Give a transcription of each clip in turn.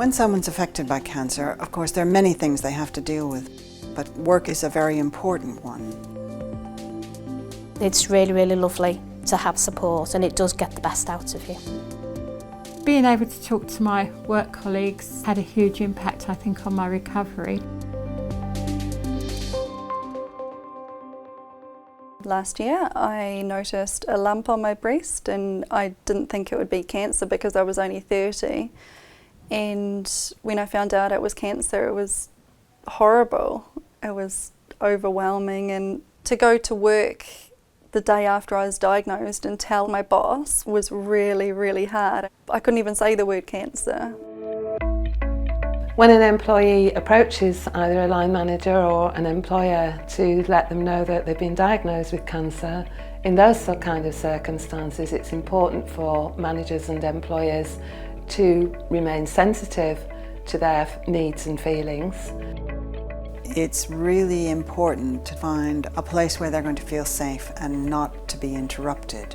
When someone's affected by cancer, of course, there are many things they have to deal with, but work is a very important one. It's really, really lovely to have support, and it does get the best out of you. Being able to talk to my work colleagues had a huge impact, I think, on my recovery. Last year I noticed a lump on my breast, and I didn't think it would be cancer because I was only 30. And when I found out it was cancer, it was horrible. It was overwhelming, and to go to work the day after I was diagnosed and tell my boss was really, really hard. I couldn't even say the word cancer. When an employee approaches either a line manager or an employer to let them know that they've been diagnosed with cancer, in those kind of circumstances it's important for managers and employers to remain sensitive to their needs and feelings. It's really important to find a place where they're going to feel safe and not to be interrupted,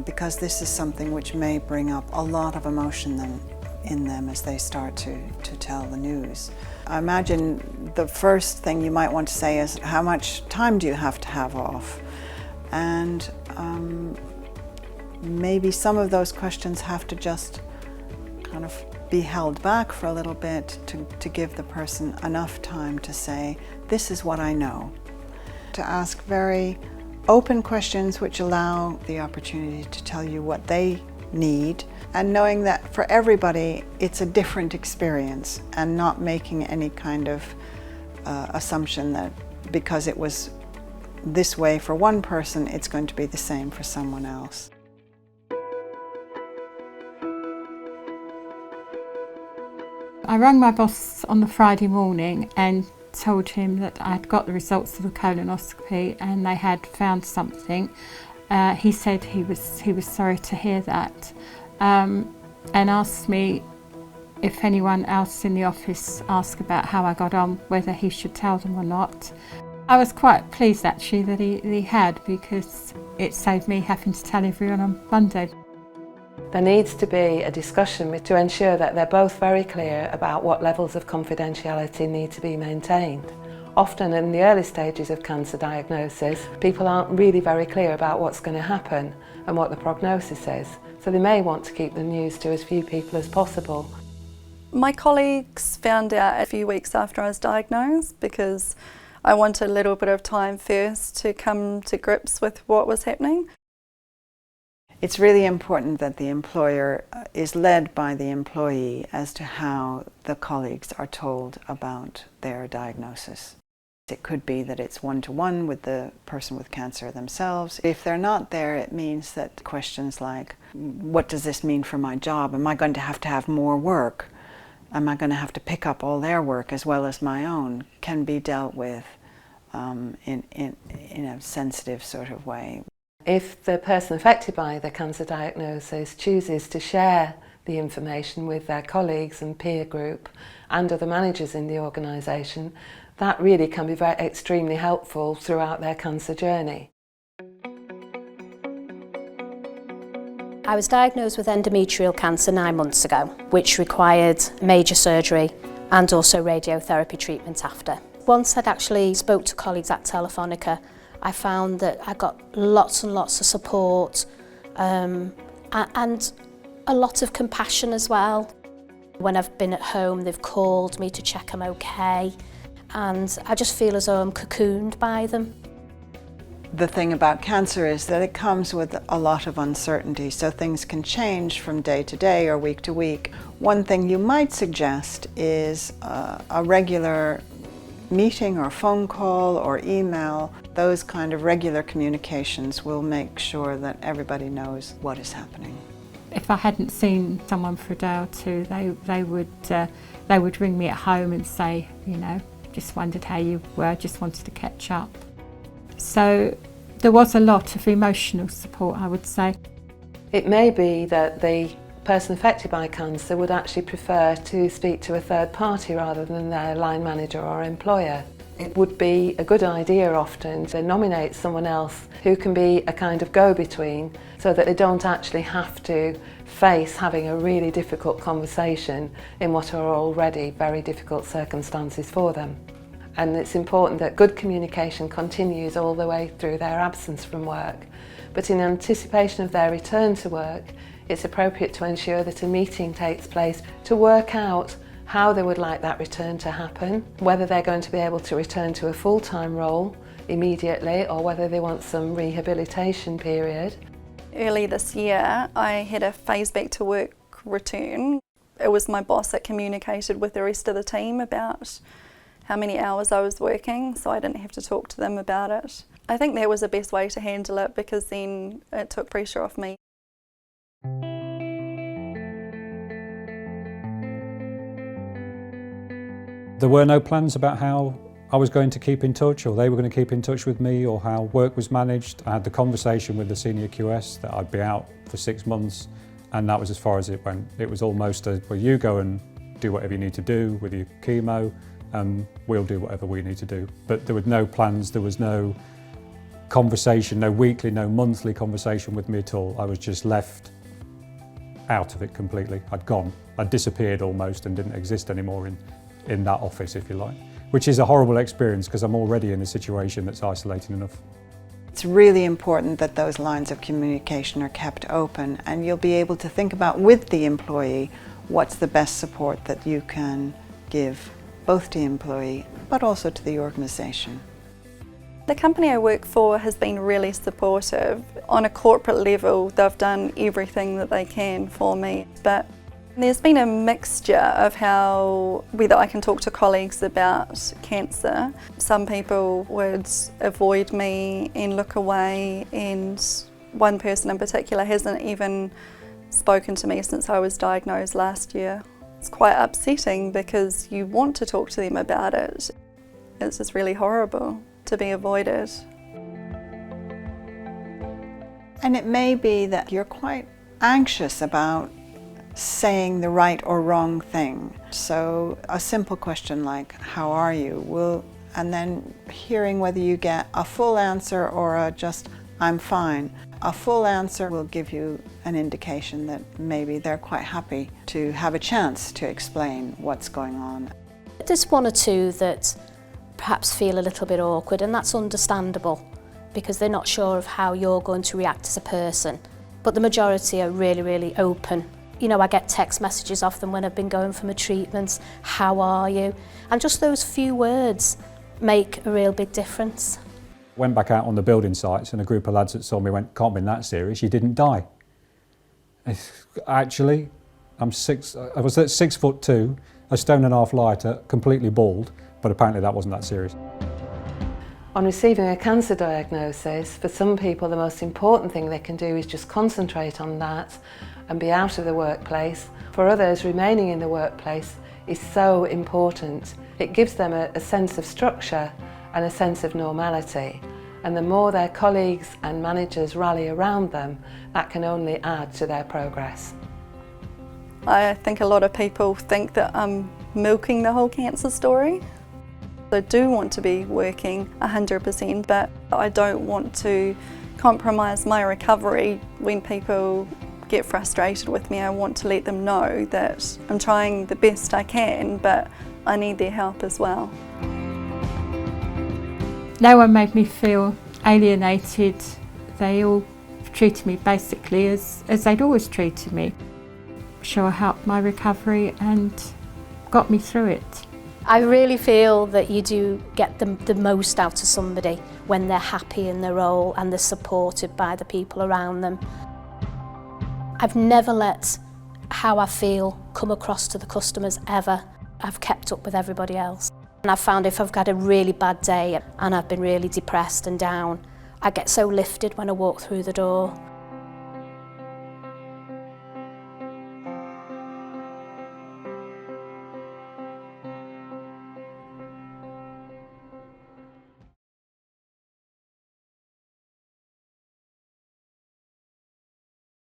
because this is something which may bring up a lot of emotion in them as they start to tell the news. I imagine the first thing you might want to say is, how much time do you have to have off? And maybe some of those questions have to just kind of be held back for a little bit to give the person enough time to say, this is what I know. To ask very open questions which allow the opportunity to tell you what they need, and knowing that for everybody it's a different experience, and not making any kind of assumption that because it was this way for one person, it's going to be the same for someone else. I rang my boss on the Friday morning and told him that I'd got the results of the colonoscopy and they had found something. He said he was sorry to hear that, and asked me if anyone else in the office asked about how I got on, whether he should tell them or not. I was quite pleased actually that he had, because it saved me having to tell everyone on Monday. There needs to be a discussion to ensure that they're both very clear about what levels of confidentiality need to be maintained. Often in the early stages of cancer diagnosis, people aren't really very clear about what's going to happen and what the prognosis is, so they may want to keep the news to as few people as possible. My colleagues found out a few weeks after I was diagnosed, because I wanted a little bit of time first to come to grips with what was happening. It's really important that the employer is led by the employee as to how the colleagues are told about their diagnosis. It could be that it's one-to-one with the person with cancer themselves. If they're not there, it means that questions like, what does this mean for my job? Am I going to have more work? Am I going to have to pick up all their work as well as my own? Can be dealt with in a sensitive sort of way. If the person affected by the cancer diagnosis chooses to share the information with their colleagues and peer group and other managers in the organisation, that really can be extremely helpful throughout their cancer journey. I was diagnosed with endometrial cancer 9 months ago, which required major surgery and also radiotherapy treatment after. Once I'd actually spoke to colleagues at Telefonica, I found that I got lots and lots of support and a lot of compassion as well. When I've been at home, they've called me to check I'm okay, and I just feel as though I'm cocooned by them. The thing about cancer is that it comes with a lot of uncertainty, so things can change from day to day or week to week. One thing you might suggest is a regular meeting or phone call or email. Those kind of regular communications will make sure that everybody knows what is happening. If I hadn't seen someone for a day or two, they would ring me at home and say, you know, just wondered how you were, just wanted to catch up. So there was a lot of emotional support, I would say. It may be that the person affected by cancer would actually prefer to speak to a third party rather than their line manager or employer. It would be a good idea often to nominate someone else who can be a kind of go-between so that they don't actually have to face having a really difficult conversation in what are already very difficult circumstances for them. And it's important that good communication continues all the way through their absence from work. But in anticipation of their return to work, it's appropriate to ensure that a meeting takes place to work out how they would like that return to happen, whether they're going to be able to return to a full-time role immediately or whether they want some rehabilitation period. Early this year, I had a phase back to work return. It was my boss that communicated with the rest of the team about how many hours I was working, so I didn't have to talk to them about it. I think that was the best way to handle it because then it took pressure off me. There were no plans about how I was going to keep in touch or they were going to keep in touch with me or how work was managed. I had the conversation with the senior QS that I'd be out for 6 months and that was as far as it went. It was almost a, well, you go and do whatever you need to do with your chemo and we'll do whatever we need to do. But there were no plans, there was no conversation, no weekly, no monthly conversation with me at all. I was just left out of it completely. I'd gone. I'd disappeared almost and didn't exist anymore in that office, if you like, which is a horrible experience because I'm already in a situation that's isolating enough. It's really important that those lines of communication are kept open and you'll be able to think about with the employee what's the best support that you can give both to the employee but also to the organisation. The company I work for has been really supportive. On a corporate level, they've done everything that they can for me, but there's been a mixture of whether I can talk to colleagues about cancer. Some people would avoid me and look away, and one person in particular hasn't even spoken to me since I was diagnosed last year. It's quite upsetting because you want to talk to them about it. It's just really horrible to be avoided. And it may be that you're quite anxious about saying the right or wrong thing. So a simple question like, how are you? And then hearing whether you get a full answer or a just, I'm fine. A full answer will give you an indication that maybe they're quite happy to have a chance to explain what's going on. There's one or two that perhaps feel a little bit awkward, and that's understandable because they're not sure of how you're going to react as a person. But the majority are really, really open. You know, I get text messages off them when I've been going for my treatments, how are you? And just those few words make a real big difference. Went back out on the building sites and a group of lads that saw me went, can't be that serious, you didn't die. Actually, I was at 6'2", a stone and a half lighter, completely bald, but apparently that wasn't that serious. On receiving a cancer diagnosis, for some people the most important thing they can do is just concentrate on that and be out of the workplace. For others, remaining in the workplace is so important. It gives them a sense of structure and a sense of normality. And the more their colleagues and managers rally around them, that can only add to their progress. I think a lot of people think that I'm milking the whole cancer story. I do want to be working 100%, but I don't want to compromise my recovery. When people get frustrated with me, I want to let them know that I'm trying the best I can, but I need their help as well. No one made me feel alienated. They all treated me basically as they'd always treated me. Sure helped my recovery and got me through it. I really feel that you do get the most out of somebody when they're happy in their role and they're supported by the people around them. I've never let how I feel come across to the customers ever. I've kept up with everybody else. And I've found if I've had a really bad day and I've been really depressed and down, I get so lifted when I walk through the door.